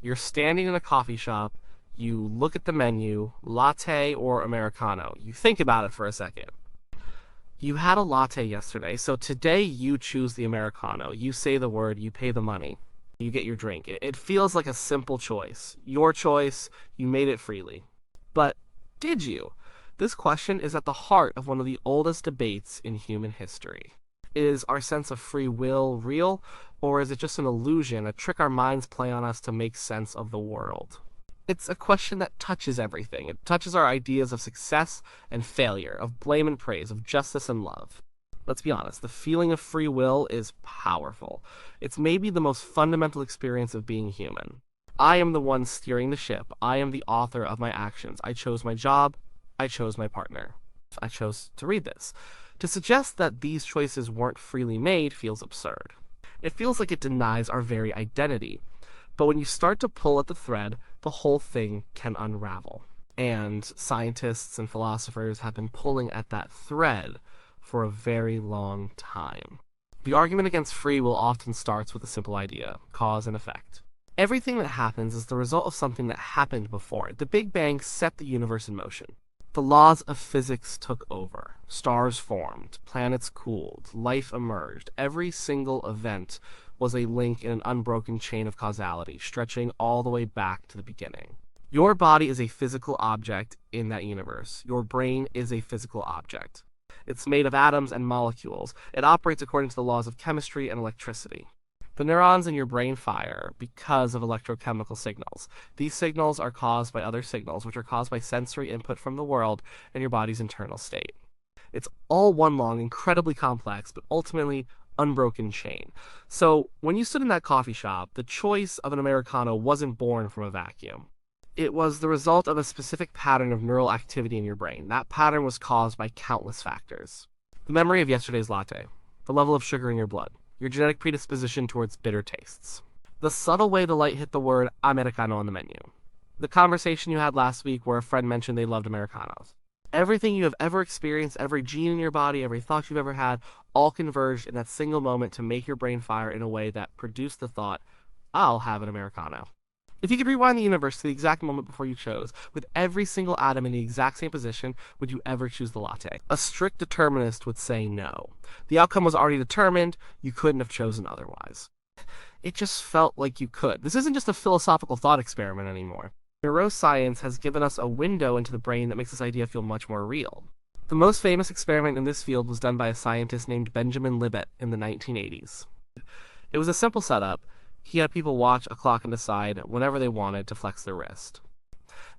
You're standing in a coffee shop, you look at the menu, latte or Americano. You think about it for a second. You had a latte yesterday, so today you choose the Americano. You say the word, you pay the money, you get your drink. It feels like a simple choice. Your choice, you made it freely. But did you? This question is at the heart of one of the oldest debates in human history. Is our sense of free will real, or is it just an illusion, a trick our minds play on us to make sense of the world? It's a question that touches everything. It touches our ideas of success and failure, of blame and praise, of justice and love. Let's be honest, the feeling of free will is powerful. It's maybe the most fundamental experience of being human. I am the one steering the ship. I am the author of my actions. I chose my job. I chose my partner. I chose to read this. To suggest that these choices weren't freely made feels absurd. It feels like it denies our very identity. But when you start to pull at the thread, the whole thing can unravel. And scientists and philosophers have been pulling at that thread for a very long time. The argument against free will often starts with a simple idea: cause and effect. Everything that happens is the result of something that happened before it. The Big Bang set the universe in motion. The laws of physics took over. Stars formed, planets cooled, life emerged. Every single event was a link in an unbroken chain of causality, stretching all the way back to the beginning. Your body is a physical object in that universe. Your brain is a physical object. It's made of atoms and molecules. It operates according to the laws of chemistry and electricity. The neurons in your brain fire because of electrochemical signals. These signals are caused by other signals, which are caused by sensory input from the world and your body's internal state. It's all one long, incredibly complex, but ultimately unbroken chain. So when you stood in that coffee shop, the choice of an Americano wasn't born from a vacuum. It was the result of a specific pattern of neural activity in your brain. That pattern was caused by countless factors. The memory of yesterday's latte, the level of sugar in your blood, your genetic predisposition towards bitter tastes, the subtle way the light hit the word Americano on the menu, the conversation you had last week where a friend mentioned they loved Americanos. Everything you have ever experienced, every gene in your body, every thought you've ever had, all converged in that single moment to make your brain fire in a way that produced the thought, I'll have an Americano. If you could rewind the universe to the exact moment before you chose, with every single atom in the exact same position, would you ever choose the latte? A strict determinist would say no. The outcome was already determined, you couldn't have chosen otherwise. It just felt like you could. This isn't just a philosophical thought experiment anymore. Neuroscience has given us a window into the brain that makes this idea feel much more real. The most famous experiment in this field was done by a scientist named Benjamin Libet in the 1980s. It was a simple setup. He had people watch a clock and decide whenever they wanted to flex their wrist.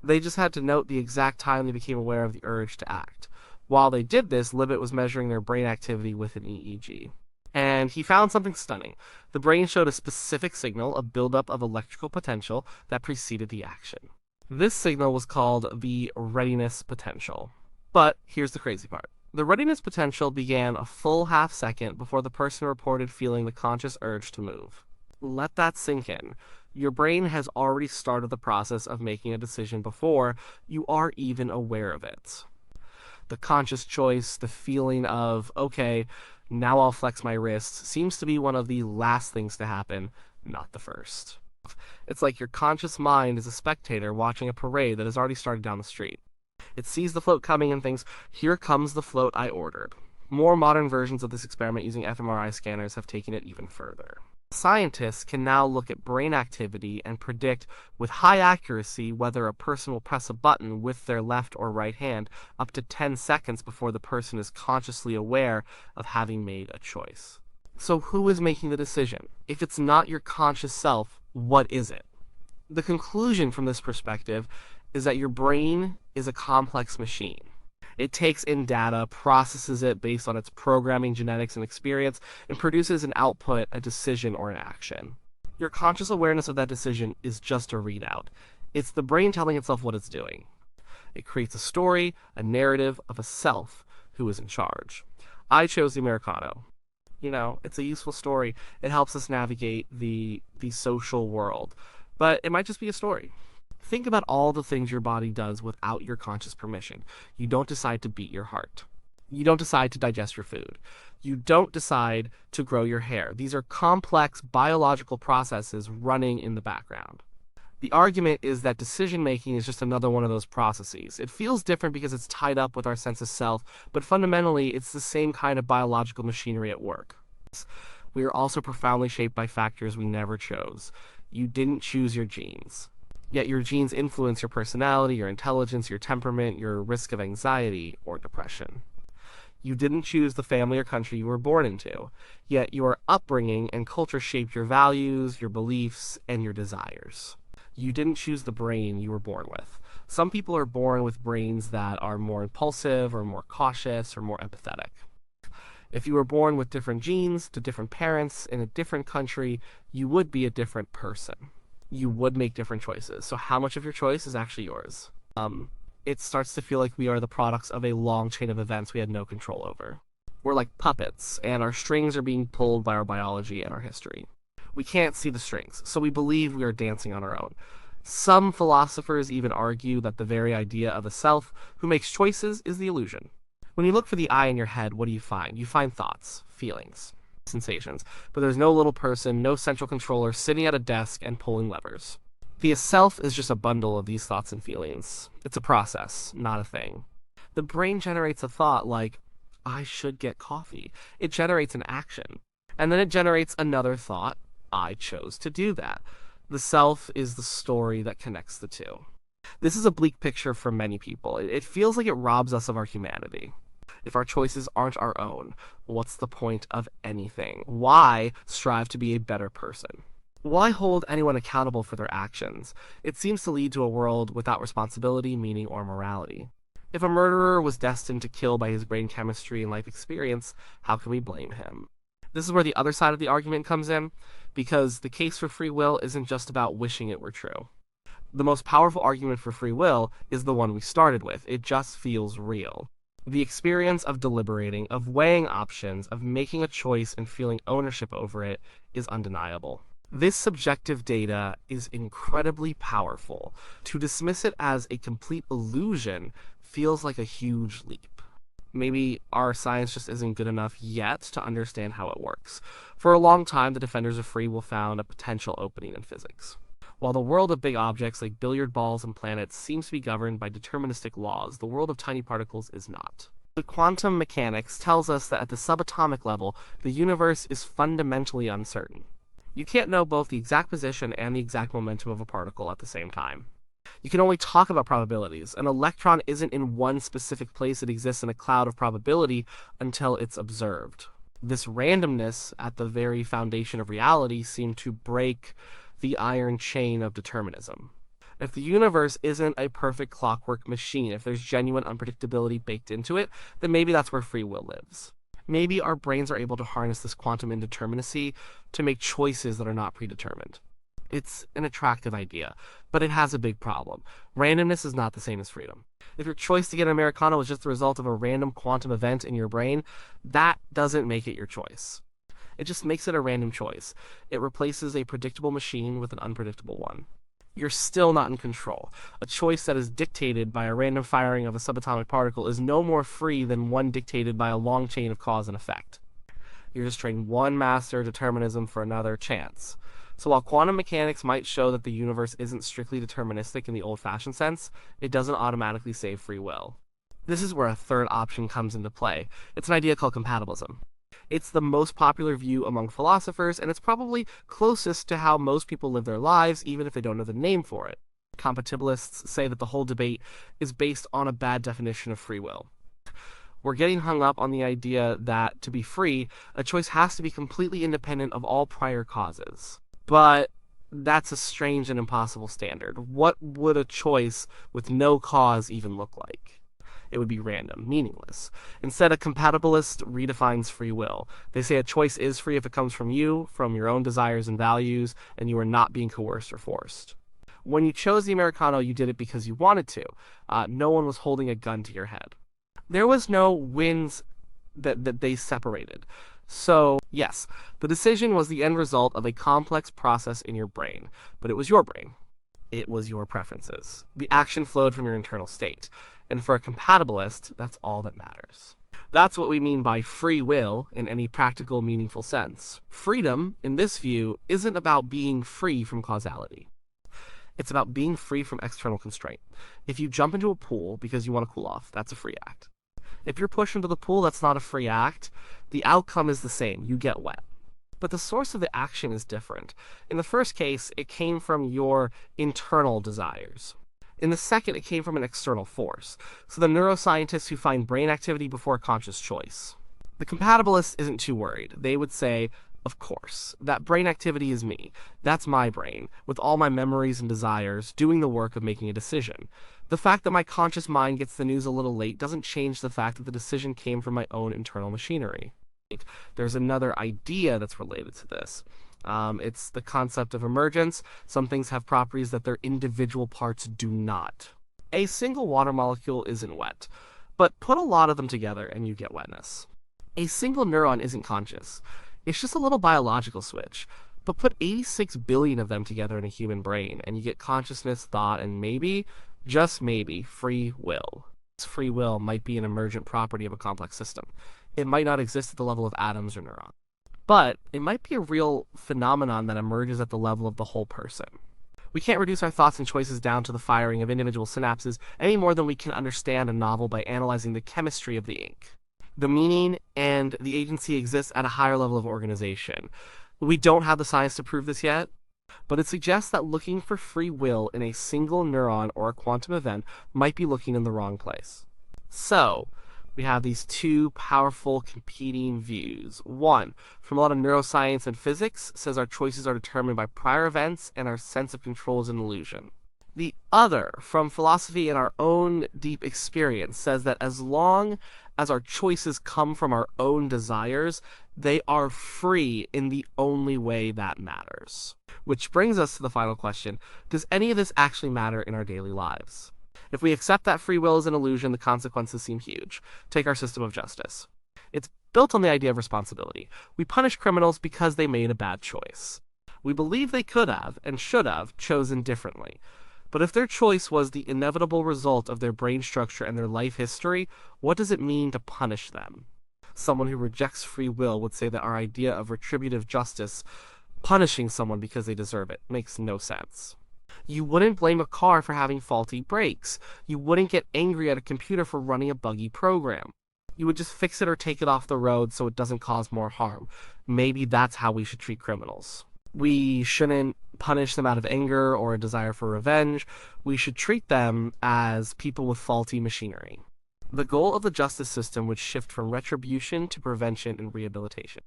They just had to note the exact time they became aware of the urge to act. While they did this, Libet was measuring their brain activity with an EEG. And he found something stunning. The brain showed a specific signal, a buildup of electrical potential that preceded the action. This signal was called the readiness potential. But here's the crazy part. The readiness potential began a full half second before the person reported feeling the conscious urge to move. Let that sink in. Your brain has already started the process of making a decision before you are even aware of it. The conscious choice, the feeling of, okay, now I'll flex my wrists, seems to be one of the last things to happen, not the first. It's like your conscious mind is a spectator watching a parade that has already started down the street. It sees the float coming and thinks, here comes the float I ordered. More modern versions of this experiment using fMRI scanners have taken it even further. Scientists can now look at brain activity and predict with high accuracy whether a person will press a button with their left or right hand up to 10 seconds before the person is consciously aware of having made a choice. So who is making the decision? If it's not your conscious self, what is it? The conclusion from this perspective is that your brain is a complex machine. It takes in data, processes it based on its programming, genetics, and experience, and produces an output, a decision, or an action. Your conscious awareness of that decision is just a readout. It's the brain telling itself what it's doing. It creates a story, a narrative of a self who is in charge. I chose the Americano. It's a useful story. It helps us navigate the social world. But it might just be a story. Think about all the things your body does without your conscious permission. You don't decide to beat your heart. You don't decide to digest your food. You don't decide to grow your hair. These are complex biological processes running in the background. The argument is that decision-making is just another one of those processes. It feels different because it's tied up with our sense of self, but fundamentally, it's the same kind of biological machinery at work. We are also profoundly shaped by factors we never chose. You didn't choose your genes. Yet your genes influence your personality, your intelligence, your temperament, your risk of anxiety or depression. You didn't choose the family or country you were born into. Yet your upbringing and culture shaped your values, your beliefs, and your desires. You didn't choose the brain you were born with. Some people are born with brains that are more impulsive or more cautious or more empathetic. If you were born with different genes, to different parents, in a different country, you would be a different person. You would make different choices. So how much of your choice is actually yours? It starts to feel like we are the products of a long chain of events we had no control over. We're like puppets, and our strings are being pulled by our biology and our history. We can't see the strings, so we believe we are dancing on our own. Some philosophers even argue that the very idea of a self who makes choices is the illusion. When you look for the eye in your head, what do you find? You find thoughts, feelings, sensations, but there's no little person, no central controller sitting at a desk and pulling levers. The self is just a bundle of these thoughts and feelings. It's a process, not a thing. The brain generates a thought like, I should get coffee. It generates an action. And then it generates another thought, I chose to do that. The self is the story that connects the two. This is a bleak picture for many people. It feels like it robs us of our humanity. If our choices aren't our own, what's the point of anything? Why strive to be a better person? Why hold anyone accountable for their actions? It seems to lead to a world without responsibility, meaning, or morality. If a murderer was destined to kill by his brain chemistry and life experience, how can we blame him? This is where the other side of the argument comes in, because the case for free will isn't just about wishing it were true. The most powerful argument for free will is the one we started with. It just feels real. The experience of deliberating, of weighing options, of making a choice and feeling ownership over it is undeniable. This subjective data is incredibly powerful. To dismiss it as a complete illusion feels like a huge leap. Maybe our science just isn't good enough yet to understand how it works. For a long time, the defenders of free will found a potential opening in physics. While the world of big objects like billiard balls and planets seems to be governed by deterministic laws, the world of tiny particles is not. The quantum mechanics tells us that at the subatomic level, the universe is fundamentally uncertain. You can't know both the exact position and the exact momentum of a particle at the same time. You can only talk about probabilities. An electron isn't in one specific place, it exists in a cloud of probability until it's observed. This randomness at the very foundation of reality seemed to break the iron chain of determinism. If the universe isn't a perfect clockwork machine, if there's genuine unpredictability baked into it, then maybe that's where free will lives. Maybe our brains are able to harness this quantum indeterminacy to make choices that are not predetermined. It's an attractive idea, but it has a big problem. Randomness is not the same as freedom. If your choice to get an Americano is just the result of a random quantum event in your brain, that doesn't make it your choice. It just makes it a random choice. It replaces a predictable machine with an unpredictable one. You're still not in control. A choice that is dictated by a random firing of a subatomic particle is no more free than one dictated by a long chain of cause and effect. You're just trading one master determinism for another chance. So while quantum mechanics might show that the universe isn't strictly deterministic in the old-fashioned sense, it doesn't automatically save free will. This is where a third option comes into play. It's an idea called compatibilism. It's the most popular view among philosophers, and it's probably closest to how most people live their lives, even if they don't know the name for it. Compatibilists say that the whole debate is based on a bad definition of free will. We're getting hung up on the idea that, to be free, a choice has to be completely independent of all prior causes. But that's a strange and impossible standard. What would a choice with no cause even look like? It would be random, meaningless. Instead, a compatibilist redefines free will. They say a choice is free if it comes from you, from your own desires and values, and you are not being coerced or forced. When you chose the Americano, you did it because you wanted to. No one was holding a gun to your head. There was no wins that they separated. So, yes, the decision was the end result of a complex process in your brain, but it was your brain. It was your preferences. The action flowed from your internal state. And for a compatibilist, that's all that matters. That's what we mean by free will in any practical, meaningful sense. Freedom, in this view, isn't about being free from causality. It's about being free from external constraint. If you jump into a pool because you want to cool off, that's a free act. If you're pushed into the pool, that's not a free act. The outcome is the same. You get wet. But the source of the action is different. In the first case, it came from your internal desires. In the second, it came from an external force. So the neuroscientists who find brain activity before conscious choice. The compatibilists isn't too worried. They would say, of course, that brain activity is me. That's my brain, with all my memories and desires, doing the work of making a decision. The fact that my conscious mind gets the news a little late doesn't change the fact that the decision came from my own internal machinery. There's another idea that's related to this. It's the concept of emergence. Some things have properties that their individual parts do not. A single water molecule isn't wet, but put a lot of them together and you get wetness. A single neuron isn't conscious. It's just a little biological switch. But put 86 billion of them together in a human brain, and you get consciousness, thought, and maybe, just maybe, free will. Free will might be an emergent property of a complex system. It might not exist at the level of atoms or neurons. But it might be a real phenomenon that emerges at the level of the whole person. We can't reduce our thoughts and choices down to the firing of individual synapses any more than we can understand a novel by analyzing the chemistry of the ink. The meaning and the agency exists at a higher level of organization. We don't have the science to prove this yet, but it suggests that looking for free will in a single neuron or a quantum event might be looking in the wrong place. So, we have these two powerful competing views. One, from a lot of neuroscience and physics, says our choices are determined by prior events and our sense of control is an illusion. The other, from philosophy and our own deep experience, says that as long as our choices come from our own desires, they are free in the only way that matters. Which brings us to the final question: does any of this actually matter in our daily lives? If we accept that free will is an illusion, the consequences seem huge. Take our system of justice. It's built on the idea of responsibility. We punish criminals because they made a bad choice. We believe they could have, and should have, chosen differently. But if their choice was the inevitable result of their brain structure and their life history, what does it mean to punish them? Someone who rejects free will would say that our idea of retributive justice, punishing someone because they deserve it, makes no sense. You wouldn't blame a car for having faulty brakes. You wouldn't get angry at a computer for running a buggy program. You would just fix it or take it off the road so it doesn't cause more harm. Maybe that's how we should treat criminals. We shouldn't punish them out of anger or a desire for revenge. We should treat them as people with faulty machinery. The goal of the justice system would shift from retribution to prevention and rehabilitation.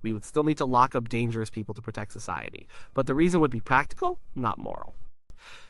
We would still need to lock up dangerous people to protect society, but the reason would be practical, not moral.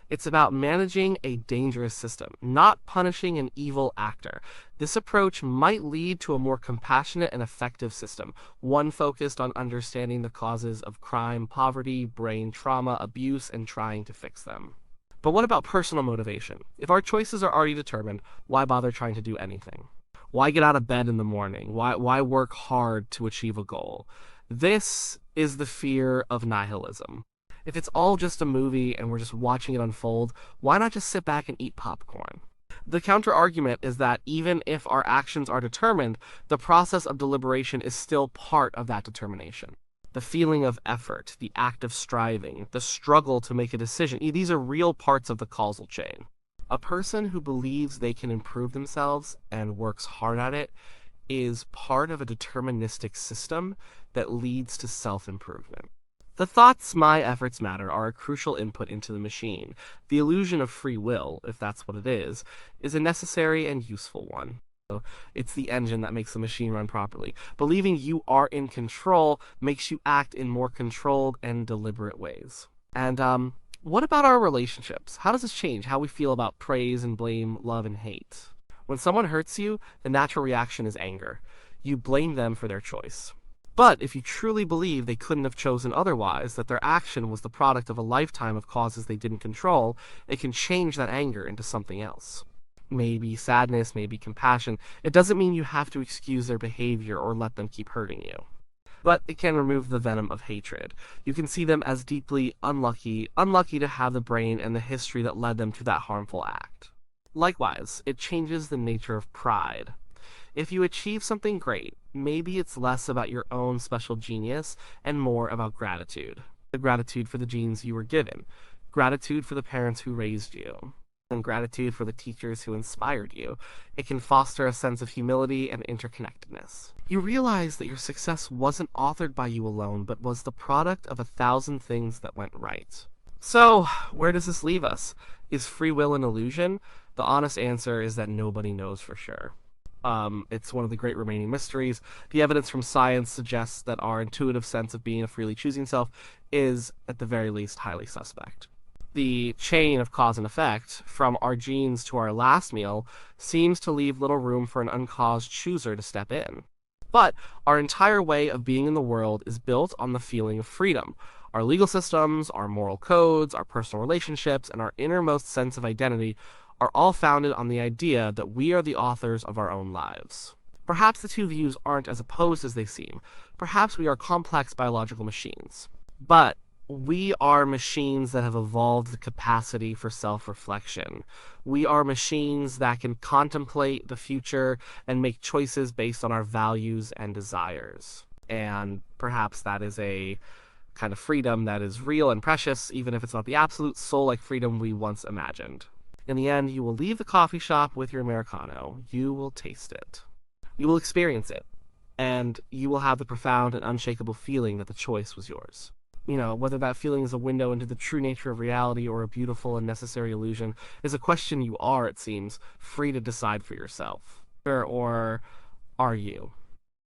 It's about managing a dangerous system, not punishing an evil actor. This approach might lead to a more compassionate and effective system, one focused on understanding the causes of crime, poverty, brain trauma, abuse, and trying to fix them. But what about personal motivation? If our choices are already determined, why bother trying to do anything? Why get out of bed in the morning? Why work hard to achieve a goal? This is the fear of nihilism. If it's all just a movie and we're just watching it unfold, why not just sit back and eat popcorn? The counter-argument is that even if our actions are determined, the process of deliberation is still part of that determination. The feeling of effort, the act of striving, the struggle to make a decision, these are real parts of the causal chain. A person who believes they can improve themselves and works hard at it is part of a deterministic system that leads to self-improvement. The thoughts, my efforts matter, are a crucial input into the machine. The illusion of free will, if that's what it is a necessary and useful one. It's the engine that makes the machine run properly. Believing you are in control makes you act in more controlled and deliberate ways. And what about our relationships? How does this change how we feel about praise and blame, love and hate? When someone hurts you, the natural reaction is anger. You blame them for their choice. But if you truly believe they couldn't have chosen otherwise, that their action was the product of a lifetime of causes they didn't control, it can change that anger into something else. Maybe sadness, maybe compassion. It doesn't mean you have to excuse their behavior or let them keep hurting you. But it can remove the venom of hatred. You can see them as deeply unlucky to have the brain and the history that led them to that harmful act. Likewise, it changes the nature of pride. If you achieve something great, maybe it's less about your own special genius and more about gratitude. The gratitude for the genes you were given. gratitude for the parents who raised you, and gratitude for the teachers who inspired you. It can foster a sense of humility and interconnectedness. You realize that your success wasn't authored by you alone, but was the product of 1,000 things that went right. So, where does this leave us? Is free will an illusion? The honest answer is that nobody knows for sure. It's one of the great remaining mysteries. The evidence from science suggests that our intuitive sense of being a freely choosing self is, at the very least, highly suspect. The chain of cause and effect, from our genes to our last meal, seems to leave little room for an uncaused chooser to step in. But our entire way of being in the world is built on the feeling of freedom. Our legal systems, our moral codes, our personal relationships, and our innermost sense of identity are all founded on the idea that we are the authors of our own lives. Perhaps the two views aren't as opposed as they seem. Perhaps we are complex biological machines. But we are machines that have evolved the capacity for self-reflection. We are machines that can contemplate the future and make choices based on our values and desires. And perhaps that is a kind of freedom that is real and precious, even if it's not the absolute soul-like freedom we once imagined. In the end, you will leave the coffee shop with your Americano. You will taste it. You will experience it. And you will have the profound and unshakable feeling that the choice was yours. Whether that feeling is a window into the true nature of reality or a beautiful and necessary illusion is a question you are, it seems, free to decide for yourself. Or are you?